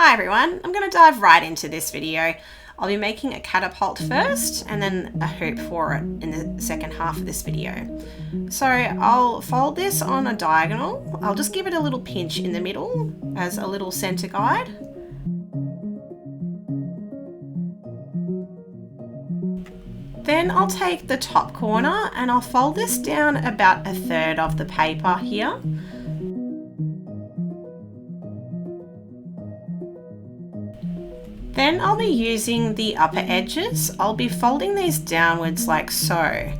Hi everyone, I'm going to dive right into this video. I'll be making a catapult first and then a hoop for it in the second half of this video. So I'll fold this on a diagonal. I'll just give it a little pinch in the middle as a little center guide. Then I'll take the top corner and I'll fold this down about a third of the paper here. Then I'll be using the upper edges. I'll be folding these downwards like so.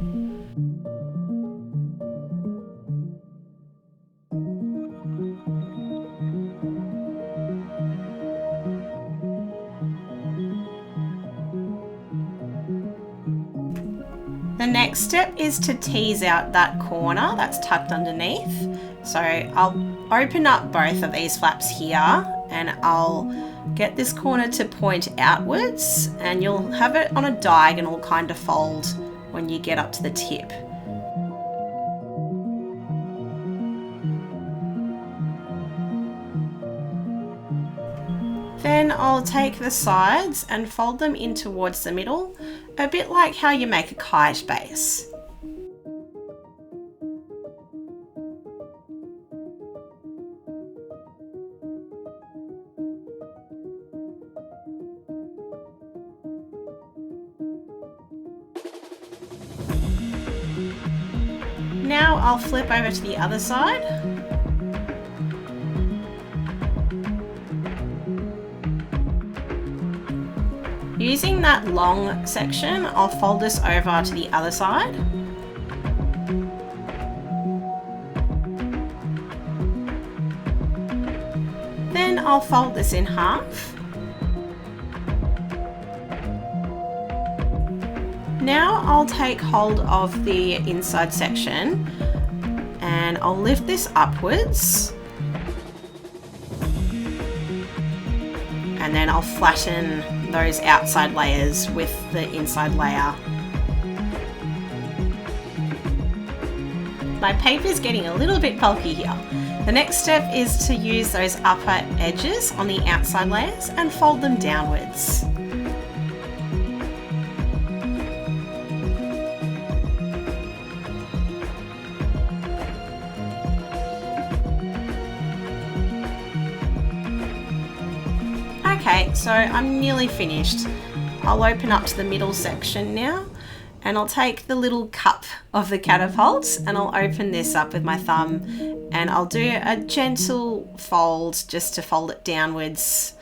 The next step is to tease out that corner that's tucked underneath. So I'll open up both of these flaps here and I'll get this corner to point outwards, and you'll have it on a diagonal kind of fold when you get up to the tip. Then I'll take the sides and fold them in towards the middle, a bit like how you make a kite base. Now I'll flip over to the other side. Using that long section, I'll fold this over to the other side. Then I'll fold this in half. Now I'll take hold of the inside section and I'll lift this upwards, and then I'll flatten those outside layers with the inside layer. My paper is getting a little bit bulky here. The next step is to use those upper edges on the outside layers and fold them downwards. Okay, so I'm nearly finished. I'll open up to the middle section now, and I'll take the little cup of the catapult and I'll open this up with my thumb, and I'll do a gentle fold just to fold it downwards.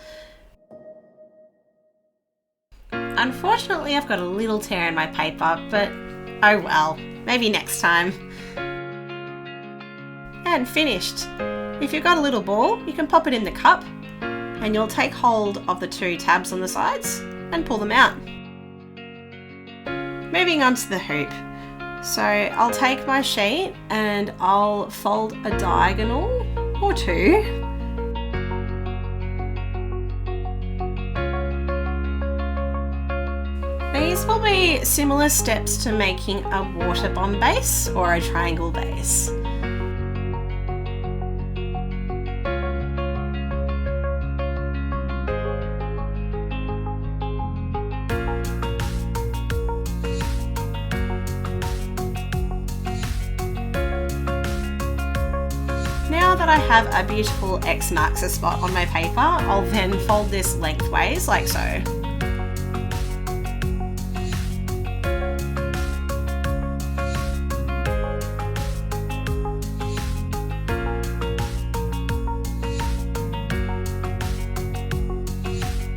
Unfortunately, I've got a little tear in my paper, but oh well, maybe next time. And finished. If you've got a little ball, you can pop it in the cup, and you'll take hold of the two tabs on the sides and pull them out. Moving on to the hoop. So I'll take my sheet and I'll fold a diagonal or two. These will be similar steps to making a water bomb base or a triangle base. Now that I have a beautiful X marks a spot on my paper, I'll then fold this lengthways like so.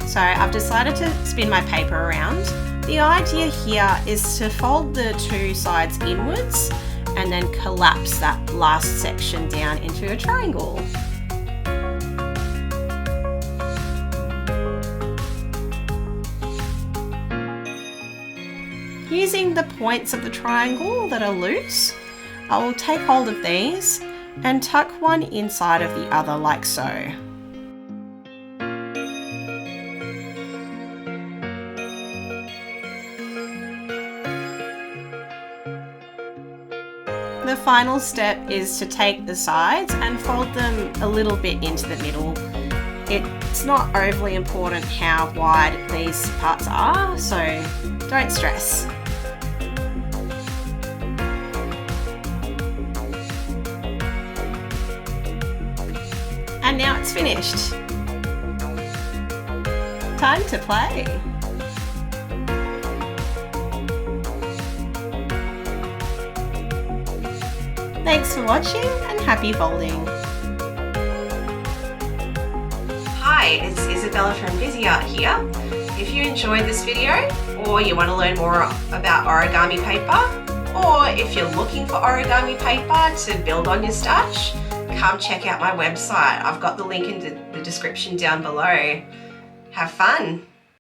So I've decided to spin my paper around. The idea here is to fold the two sides inwards and then collapse that last section down into a triangle. Using the points of the triangle that are loose, I will take hold of these and tuck one inside of the other like so. The final step is to take the sides and fold them a little bit into the middle. It It's not overly important how wide these parts are, so don't stress. And now it's finished. Time to play. Thanks for watching and happy folding. Hi, it's Isabella from Bizzi Art here. If you enjoyed this video, or you want to learn more about origami paper, or if you're looking for origami paper to build on your stash, come check out my website. I've got the link in the description down below. Have fun!